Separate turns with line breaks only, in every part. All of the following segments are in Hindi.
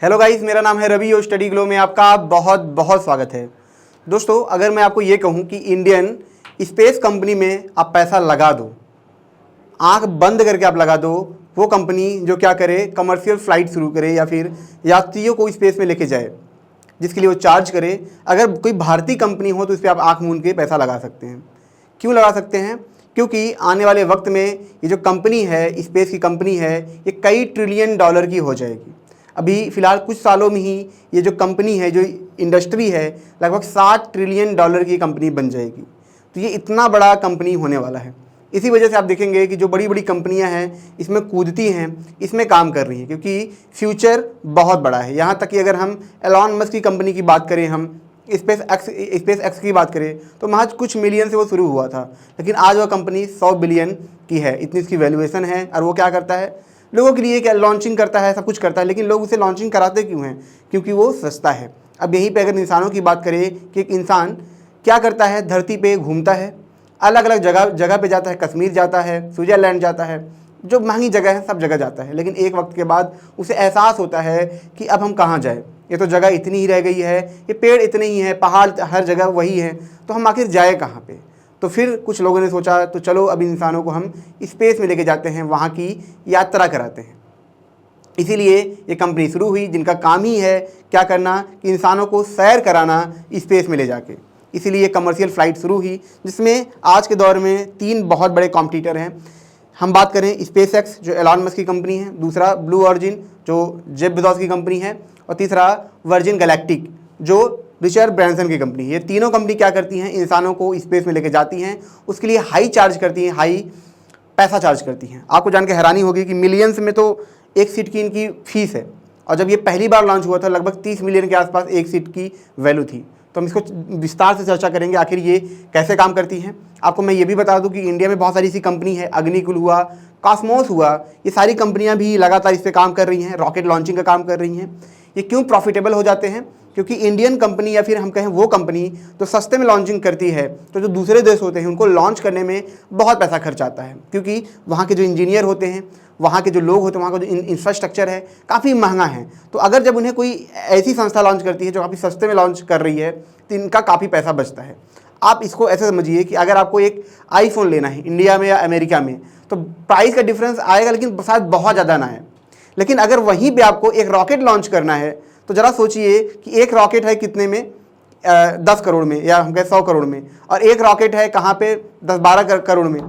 हेलो गाइस, मेरा नाम है रवि और स्टडी ग्लो में आपका बहुत बहुत स्वागत है। दोस्तों, अगर मैं आपको ये कहूँ कि इंडियन स्पेस कंपनी में आप पैसा लगा दो, आंख बंद करके आप लगा दो, वो कंपनी जो क्या करे, कमर्शियल फ़्लाइट शुरू करे या फिर यात्रियों को स्पेस में लेके जाए, जिसके लिए वो चार्ज करे। अगर कोई भारतीय कंपनी हो तो इस पर आप आँख मूंद के पैसा लगा सकते हैं। क्यों लगा सकते हैं? क्योंकि आने वाले वक्त में ये जो कंपनी है, स्पेस की कंपनी है, ये कई ट्रिलियन डॉलर की हो जाएगी। अभी फ़िलहाल कुछ सालों में ही ये जो कंपनी है, जो इंडस्ट्री है, लगभग 60 ट्रिलियन डॉलर की कंपनी बन जाएगी। तो ये इतना बड़ा कंपनी होने वाला है। इसी वजह से आप देखेंगे कि जो बड़ी बड़ी कंपनियां हैं इसमें कूदती हैं, इसमें काम कर रही हैं, क्योंकि फ्यूचर बहुत बड़ा है। यहाँ तक कि अगर हम एलॉन मस्क की कंपनी की बात करें, हम स्पेस एक्स की बात करें, तो महज कुछ मिलियन से वो शुरू हुआ था, लेकिन आज वह कंपनी 100 बिलियन की है, इतनी इसकी वैल्यूएशन है। और वो क्या करता है, लोगों के लिए क्या लॉन्चिंग करता है, सब कुछ करता है, लेकिन लोग उसे लॉन्चिंग कराते क्यों हैं? क्योंकि वो सस्ता है। अब यहीं पे अगर इंसानों की बात करें कि एक इंसान क्या करता है, धरती पे घूमता है, अलग अलग जगह पे जाता है, कश्मीर जाता है, स्विट्ज़रलैंड जाता है, जो महंगी जगह है सब जगह जाता है, लेकिन एक वक्त के बाद उसे एहसास होता है कि अब हम कहाँ जाए, ये तो जगह इतनी ही रह गई है, ये पेड़ इतने ही हैं, पहाड़ हर जगह वही है, तो हम आखिर जाए कहाँ पे? तो फिर कुछ लोगों ने सोचा, तो चलो अब इंसानों को हम स्पेस में लेके जाते हैं, वहाँ की यात्रा कराते हैं। इसीलिए ये कंपनी शुरू हुई, जिनका काम ही है क्या करना, कि इंसानों को सैर कराना स्पेस में ले जाके। इसीलिए ये कमर्शियल फ़्लाइट शुरू हुई, जिसमें आज के दौर में 3 बहुत बड़े कॉम्पिटिटर हैं। हम बात करें स्पेस एक्स, जो एलॉन मस्क की कंपनी है, दूसरा ब्लू ऑरिजिन, जो जेफ बेजोस की कंपनी है, और तीसरा वर्जिन गैलेक्टिक, जो रिचर्ड ब्रैंसन की कंपनी है। ये तीनों कंपनी क्या करती हैं, इंसानों को स्पेस में लेके जाती हैं, उसके लिए हाई चार्ज करती हैं, हाई पैसा चार्ज करती हैं। आपको जान के हैरानी होगी कि मिलियंस में तो एक सीट की इनकी फ़ीस है, और जब ये पहली बार लॉन्च हुआ था लगभग 30 मिलियन के आसपास एक सीट की वैल्यू थी। तो हम इसको विस्तार से चर्चा करेंगे, आखिर ये कैसे काम करती हैं। आपको मैं ये भी बता दूं कि इंडिया में बहुत सारी ऐसी कंपनी है, अग्निकुल हुआ, कॉस्मोस हुआ, ये सारी कंपनियां भी लगातार इस पर काम कर रही हैं, रॉकेट लॉन्चिंग का काम कर रही हैं। ये क्यों प्रॉफिटेबल हो जाते हैं? क्योंकि इंडियन कंपनी या फिर हम कहें वो कंपनी जो सस्ते में लॉन्चिंग करती है, तो जो दूसरे देश होते हैं उनको लॉन्च करने में बहुत पैसा खर्च आता है, क्योंकि वहाँ के जो इंजीनियर होते हैं, वहाँ के जो लोग होते हैं, वहाँ का जो इंफ्रास्ट्रक्चर है काफ़ी महंगा है। तो अगर जब उन्हें कोई ऐसी संस्था लॉन्च करती है जो काफ़ी सस्ते में लॉन्च कर रही है, तो इनका काफ़ी पैसा बचता है। आप इसको ऐसे समझिए कि अगर आपको एक आईफोन लेना है इंडिया में या अमेरिका में, तो प्राइस का डिफरेंस आएगा, लेकिन शायद बहुत ज़्यादा ना है। लेकिन अगर वहीं पे आपको एक रॉकेट लॉन्च करना है, तो ज़रा सोचिए कि एक रॉकेट है कितने में, 10 करोड़ में, या हम कहें 100 करोड़ में, और एक रॉकेट है कहाँ पे 10-12 करोड़ में।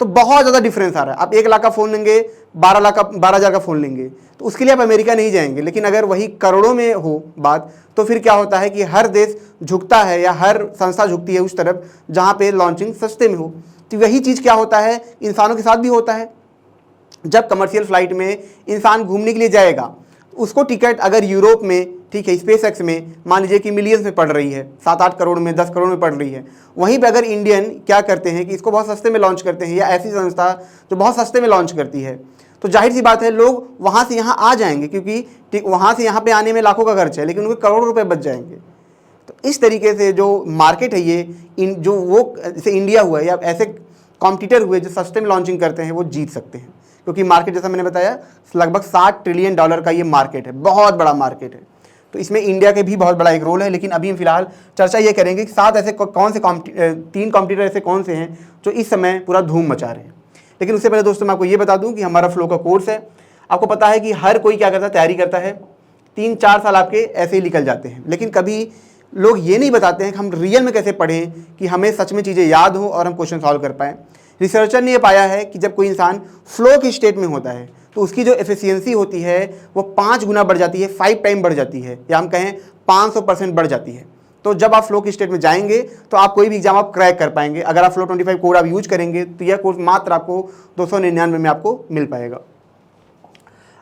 तो बहुत ज़्यादा डिफरेंस आ रहा है। आप 1 लाख का फ़ोन लेंगे, 12,000 का फ़ोन लेंगे, तो उसके लिए आप अमेरिका नहीं जाएंगे। लेकिन अगर वही करोड़ों में हो बात, तो फिर क्या होता है कि हर देश झुकता है या हर संस्था झुकती है उस तरफ जहाँ पे लॉन्चिंग सस्ते में हो। तो वही चीज़ क्या होता है, इंसानों के साथ भी होता है। जब कमर्शियल फ़्लाइट में इंसान घूमने के लिए जाएगा, उसको टिकट अगर यूरोप में, ठीक है, स्पेस एक्स में मान लीजिए कि मिलियंस में पड़ रही है, 7-8 करोड़ में, 10 करोड़ में पड़ रही है, वहीं पे अगर इंडियन क्या करते हैं कि इसको बहुत सस्ते में लॉन्च करते हैं, या ऐसी संस्था जो बहुत सस्ते में लॉन्च करती है, तो जाहिर सी बात है लोग वहाँ से यहाँ आ जाएंगे, क्योंकि वहाँ से यहाँ पे आने में लाखों का खर्च है, लेकिन उनके करोड़ों रुपये बच जाएंगे। तो इस तरीके से जो मार्केट है ये जो वो जैसे इंडिया हुआ या ऐसे कॉम्पिटिटर हुए जो सस्ते में लॉन्चिंग करते हैं, वो जीत सकते हैं। क्योंकि मार्केट जैसा मैंने बताया लगभग 60 ट्रिलियन डॉलर का ये मार्केट है, बहुत बड़ा मार्केट है। तो इसमें इंडिया के भी बहुत बड़ा एक रोल है। लेकिन अभी हम फिलहाल चर्चा ये करेंगे कि 7 ऐसे कौन से 3 कॉम्पिटिटर ऐसे कौन से हैं जो इस समय पूरा धूम मचा रहे हैं। लेकिन उससे पहले दोस्तों मैं आपको ये बता दूं कि हमारा फ्लो का कोर्स है। आपको पता है कि हर कोई क्या करता है, तैयारी करता है, 3-4 साल आपके ऐसे ही निकल जाते हैं, लेकिन कभी लोग ये नहीं बताते हैं कि हम रियल में कैसे पढ़ें कि हमें सच में चीज़ें याद हो और हम क्वेश्चन सॉल्व कर पाएँ। रिसर्चर ने ये पाया है कि जब कोई इंसान फ्लो की स्टेट में होता है, तो उसकी जो एफिशिएंसी होती है वो 5 गुना बढ़ जाती है, 5 टाइम बढ़ जाती है, या हम कहें 500% बढ़ जाती है। तो जब आप फ्लो की स्टेट में जाएंगे तो आप कोई भी एग्जाम आप क्रैक कर पाएंगे। अगर आप फ्लो 25 कोड आप यूज करेंगे तो यह कोर्स मात्र आपको 299 में आपको मिल पाएगा।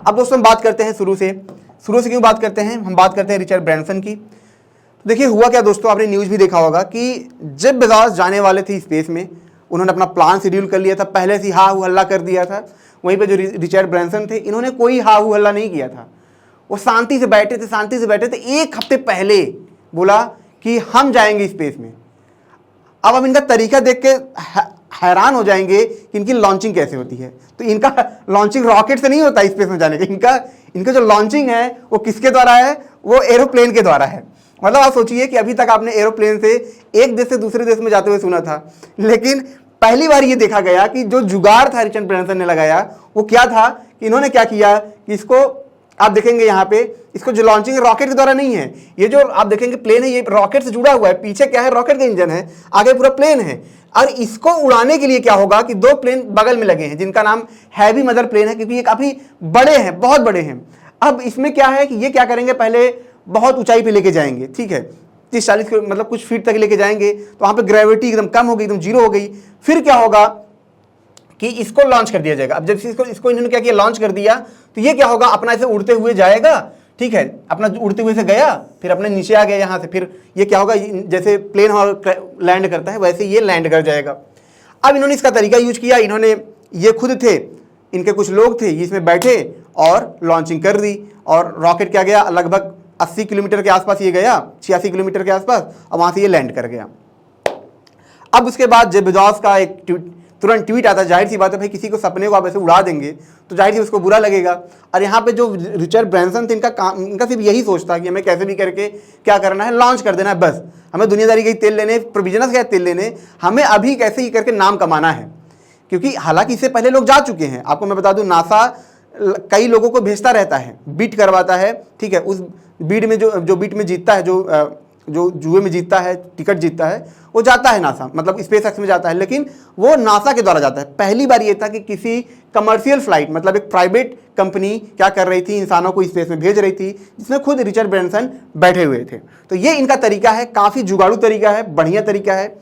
अब दोस्तों हम बात करते हैं शुरू से क्यों बात करते हैं, हम बात करते हैं रिचर्ड ब्रैंसन की। तो देखिए हुआ क्या दोस्तों, आपने न्यूज़ भी देखा होगा कि जेफ बेजोस जाने वाले थे स्पेस में, उन्होंने अपना प्लान शेड्यूल कर लिया था, पहले से हा हल्ला कर दिया था। वहीं पे जो रिचर्ड ब्रैंसन थे, इन्होंने कोई हा हल्ला नहीं किया था, वो शांति से बैठे थे। 1 हफ्ते पहले बोला कि हम जाएंगे स्पेस में। अब हम इनका तरीका देख के हैरान हो जाएंगे कि इनकी लॉन्चिंग कैसे होती है। तो इनका लॉन्चिंग रॉकेट से नहीं होता स्पेस में जाने का, इनका जो लॉन्चिंग है वो किसके द्वारा है, वो एरोप्लेन के द्वारा है। मतलब आप सोचिए कि अभी तक आपने एरोप्लेन से एक देश से दूसरे देश में जाते हुए सुना था, लेकिन पहली बार ये देखा गया कि जो जुगाड़ था रिचर्ड ब्रैंसन ने लगाया वो क्या था कि इन्होंने क्या किया कि इसको आप देखेंगे यहाँ पे, इसको जो लॉन्चिंग रॉकेट के द्वारा नहीं है, ये जो आप देखेंगे प्लेन है ये रॉकेट से जुड़ा हुआ है, पीछे क्या है रॉकेट का इंजन है, आगे पूरा प्लेन है। और इसको उड़ाने के लिए क्या होगा कि दो प्लेन बगल में लगे हैं जिनका नाम हैवी मदर प्लेन है, क्योंकि ये काफी बड़े हैं, बहुत बड़े हैं। अब इसमें क्या है कि ये क्या करेंगे, पहले बहुत ऊंचाई पे लेके जाएंगे, ठीक है 30-40 मतलब कुछ फीट तक लेके जाएंगे, तो वहां पे ग्रेविटी एकदम कम हो गई, एकदम जीरो हो गई। फिर क्या होगा कि इसको लॉन्च कर दिया जाएगा। अब जब इसको इन्होंने क्या किया, लॉन्च कर दिया, तो ये क्या होगा, अपना ऐसे उड़ते हुए जाएगा, ठीक है, अपना उड़ते हुए से गया, फिर अपने नीचे आ गया यहाँ से, फिर ये क्या होगा, जैसे प्लेन लैंड करता है वैसे ये लैंड कर जाएगा। अब इन्होंने इसका तरीका यूज किया, इन्होंने ये खुद थे, इनके कुछ लोग थे, ये इसमें बैठे और लॉन्चिंग कर दी, और रॉकेट क्या गया लगभग 80 किलोमीटर के आसपास ये गया, 86 किलोमीटर के आसपास, और वहां से ये लैंड कर गया। अब उसके बाद जेफ बेजोस का एक तुरंत ट्वीट आता है, जाहिर सी बात है भाई किसी को सपने को आप ऐसे उड़ा देंगे तो जाहिर सी उसको बुरा लगेगा। और यहाँ पे जो रिचर्ड ब्रैंसन थे इनका सिर्फ यही सोच था कि हमें कैसे भी करके क्या करना है, लॉन्च कर देना है, बस हमें दुनियादारी के तेल लेने, प्रोविजनस के तेल लेने, हमें अभी कैसे ही करके नाम कमाना है। क्योंकि हालांकि इससे पहले लोग जा चुके हैं, आपको मैं बता दूं नासा कई लोगों को भेजता रहता है, बीट करवाता है, ठीक है, उस बीट में जो बीट में जीतता है, जो जुए में जीतता है, टिकट जीतता है, वो जाता है नासा, मतलब स्पेस एक्स में जाता है, लेकिन वो नासा के द्वारा जाता है। पहली बार ये था कि किसी कमर्शियल फ्लाइट, मतलब एक प्राइवेट कंपनी क्या कर रही थी, इंसानों को स्पेस में भेज रही थी, जिसमें खुद रिचर्ड ब्रैंसन बैठे हुए थे। तो ये इनका तरीका है, काफ़ी जुगाड़ू तरीका है, बढ़िया तरीका है।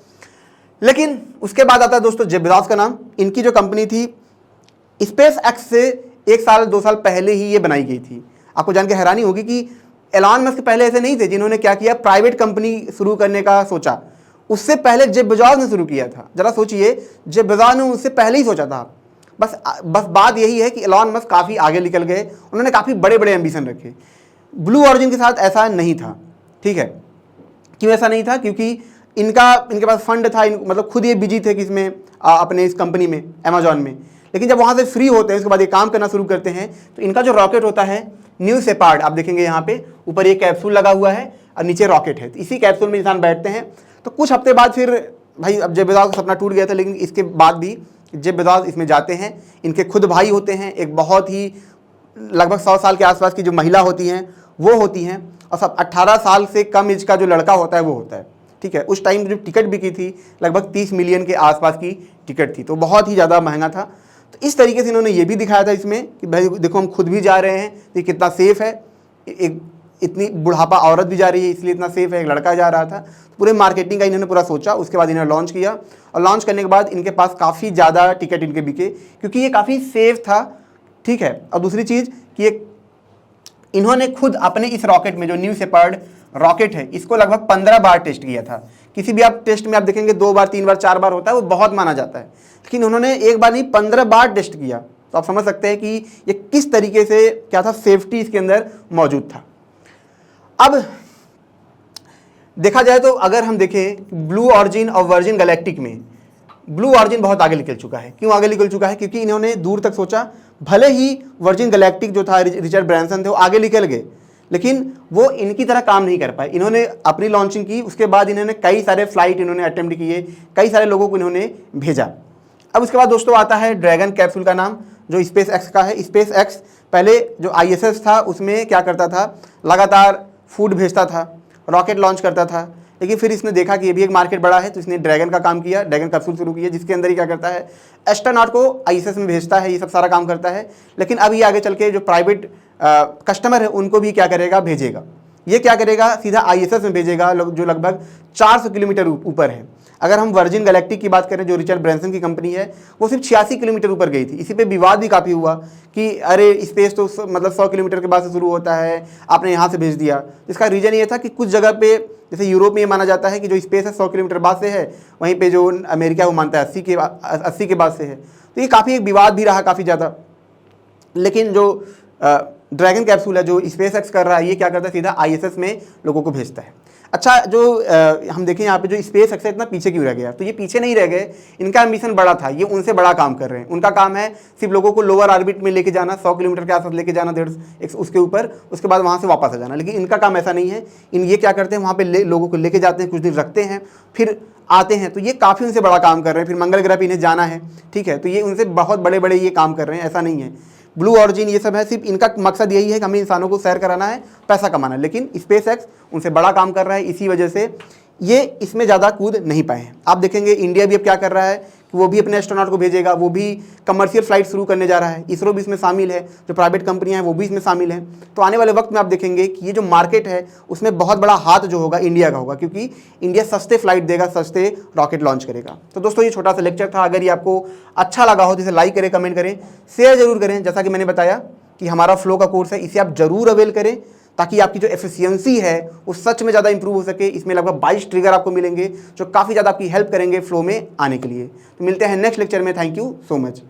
लेकिन उसके बाद आता है दोस्तों जेफ बेजोस का नाम। इनकी जो कंपनी थी स्पेस एक्स से 1 साल 2 साल पहले ही ये बनाई गई थी। आपको जान के हैरानी होगी कि एलन मस्क पहले ऐसे नहीं थे जिन्होंने क्या किया, प्राइवेट कंपनी शुरू करने का सोचा। उससे पहले जेफ बेजोस ने शुरू किया था। जरा सोचिए, जेफ बेजोस ने उससे पहले ही सोचा था। बस बात यही है कि एलन मस्क काफ़ी आगे निकल गए, उन्होंने काफ़ी बड़े बड़े एम्बिशन रखे। ब्लू ऑरिजिन के साथ ऐसा नहीं था, ठीक है। क्यों ऐसा नहीं था? क्योंकि इनके पास फंड था, मतलब खुद ये बिजी थे किसमें, अपने इस कंपनी में, अमेजॉन में। लेकिन जब वहाँ से फ्री होते हैं, उसके बाद ये काम करना शुरू करते हैं, तो इनका जो रॉकेट होता है न्यू शेपर्ड, आप देखेंगे यहाँ पे ऊपर ये कैप्सूल लगा हुआ है और नीचे रॉकेट है, तो इसी कैप्सूल में इंसान बैठते हैं। तो कुछ हफ्ते बाद फिर भाई, अब जेफ बेजोस का सपना टूट गया था, लेकिन इसके बाद भी जेफ बेजोस इसमें जाते हैं। इनके खुद भाई होते हैं, एक बहुत ही लगभग 100 साल के आसपास की जो महिला होती हैं वो होती हैं, और सब 18 साल से कम एज का जो लड़का होता है वो होता है, ठीक है। उस टाइम जो टिकट बिकी थी लगभग 30 मिलियन के आसपास की टिकट थी, तो बहुत ही ज़्यादा महंगा था। तो इस तरीके से इन्होंने ये भी दिखाया था इसमें कि भाई देखो हम खुद भी जा रहे हैं, ये कितना सेफ है, एक इतनी बुढ़ापा औरत भी जा रही है इसलिए इतना सेफ है, एक लड़का जा रहा था। तो पूरे मार्केटिंग का इन्होंने पूरा सोचा, उसके बाद इन्होंने लॉन्च किया, और लॉन्च करने के बाद इनके पास काफ़ी ज़्यादा टिकट इनके बिके, क्योंकि ये काफ़ी सेफ था, ठीक है। और दूसरी चीज़ कि इन्होंने खुद अपने इस रॉकेट में, जो न्यू शेपर्ड रॉकेट है, इसको लगभग 15 बार टेस्ट किया था। किसी भी आप टेस्ट में आप देखेंगे 2 बार 3 बार 4 बार होता है, वो बहुत माना जाता है, लेकिन उन्होंने एक बार नहीं 15 बार टेस्ट किया। तो आप समझ सकते हैं कि ये किस तरीके से क्या था, सेफ्टी इसके अंदर मौजूद था। अब देखा जाए तो अगर हम देखें ब्लू ऑरिजिन और वर्जिन गैलेक्टिक में, ब्लू ऑरिजिन बहुत आगे निकल चुका है। क्यों आगे निकल चुका है? क्योंकि इन्होंने दूर तक सोचा। भले ही वर्जिन गैलेक्टिक जो था, रिचर्ड ब्रैंसन थे, वो आगे निकल गए, लेकिन वो इनकी तरह काम नहीं कर पाए। इन्होंने अपनी लॉन्चिंग की, उसके बाद इन्होंने कई सारे फ्लाइट इन्होंने अटेम्प्ट किए, कई सारे लोगों को इन्होंने भेजा। अब उसके बाद दोस्तों आता है ड्रैगन कैप्सूल का नाम, जो स्पेस एक्स का है। स्पेस एक्स पहले जो ISS था उसमें क्या करता था, लगातार फूड भेजता था, रॉकेट लॉन्च करता था, लेकिन फिर इसने देखा कि ये भी एक मार्केट बड़ा है, तो इसने ड्रैगन का काम किया, ड्रैगन कैप्सूल शुरू किया, जिसके अंदर ही क्या करता है, एस्ट्रोनॉट को ISS में भेजता है, ये सब सारा काम करता है। लेकिन अब ये आगे चल के जो प्राइवेट कस्टमर है उनको भी क्या करेगा, भेजेगा। ये क्या करेगा, सीधा ISS में भेजेगा, जो लगभग 400 किलोमीटर ऊपर है। अगर हम वर्जिन गैलेक्टिक की बात करें, जो रिचर्ड ब्रैंसन की कंपनी है, वो सिर्फ 86 किलोमीटर ऊपर गई थी। इसी पे विवाद भी काफ़ी हुआ कि अरे स्पेस तो मतलब 100 किलोमीटर के बाद से शुरू होता है, आपने यहाँ से भेज दिया। इसका रीज़न ये था कि कुछ जगह पे, जैसे यूरोप में ये माना जाता है कि जो स्पेस है 100 किलोमीटर बाद से है, वहीं पे जो अमेरिका वो मानता है 80 के बाद से है। तो ये काफ़ी एक विवाद भी रहा काफ़ी ज़्यादा। लेकिन जो ड्रैगन कैप्सूल है, जो स्पेस एक्स कर रहा है, ये क्या करता है, सीधा ISS में लोगों को भेजता है। अच्छा, जो हम देखें यहाँ पे जो स्पेस एक्स है इतना पीछे क्यों रह गया? तो ये पीछे नहीं रह गए, इनका एम्बिशन बड़ा था, ये उनसे बड़ा काम कर रहे हैं। उनका काम है सिर्फ लोगों को लोअर ऑर्बिट में लेके जाना, 100 किलोमीटर के आसपास लेके जाना, उसके ऊपर, उसके बाद वहाँ से वापस आ जाना। लेकिन इनका काम ऐसा नहीं है। ये क्या करते हैं, वहाँ पे लोगों को लेके जाते हैं, कुछ दिन रखते हैं, फिर आते हैं। तो ये काफ़ी उनसे बड़ा काम कर रहे हैं। फिर मंगल ग्रह पे इन्हें जाना है, ठीक है, तो ये उनसे बहुत बड़े बड़े ये काम कर रहे हैं, ऐसा नहीं है। ब्लू ऑरिजिन ये सब है, सिर्फ इनका मकसद यही है कि हमें इंसानों को सैर कराना है, पैसा कमाना है। लेकिन स्पेस एक्स उनसे बड़ा काम कर रहा है, इसी वजह से ये इसमें ज़्यादा कूद नहीं पाए हैं। आप देखेंगे इंडिया भी अब क्या कर रहा है कि वो भी अपने एस्ट्रोनॉट को भेजेगा, वो भी कमर्शियल फ्लाइट शुरू करने जा रहा है। इसरो भी इसमें शामिल है, जो प्राइवेट कंपनियां हैं वो भी इसमें शामिल हैं। तो आने वाले वक्त में आप देखेंगे कि ये जो मार्केट है उसमें बहुत बड़ा हाथ जो होगा इंडिया का होगा, क्योंकि इंडिया सस्ते फ्लाइट देगा, सस्ते रॉकेट लॉन्च करेगा। तो दोस्तों ये छोटा सा लेक्चर था। अगर ये आपको अच्छा लगा हो तो इसे लाइक करें, कमेंट करें, शेयर जरूर करें। जैसा कि मैंने बताया कि हमारा फ्लो का कोर्स है, इसे आप जरूर अवेल करें ताकि आपकी जो एफिशिएंसी है वो सच में ज़्यादा इंप्रूव हो सके। इसमें लगभग 22 ट्रिगर आपको मिलेंगे जो काफ़ी ज़्यादा आपकी हेल्प करेंगे फ्लो में आने के लिए। तो मिलते हैं नेक्स्ट लेक्चर में। Thank you so much.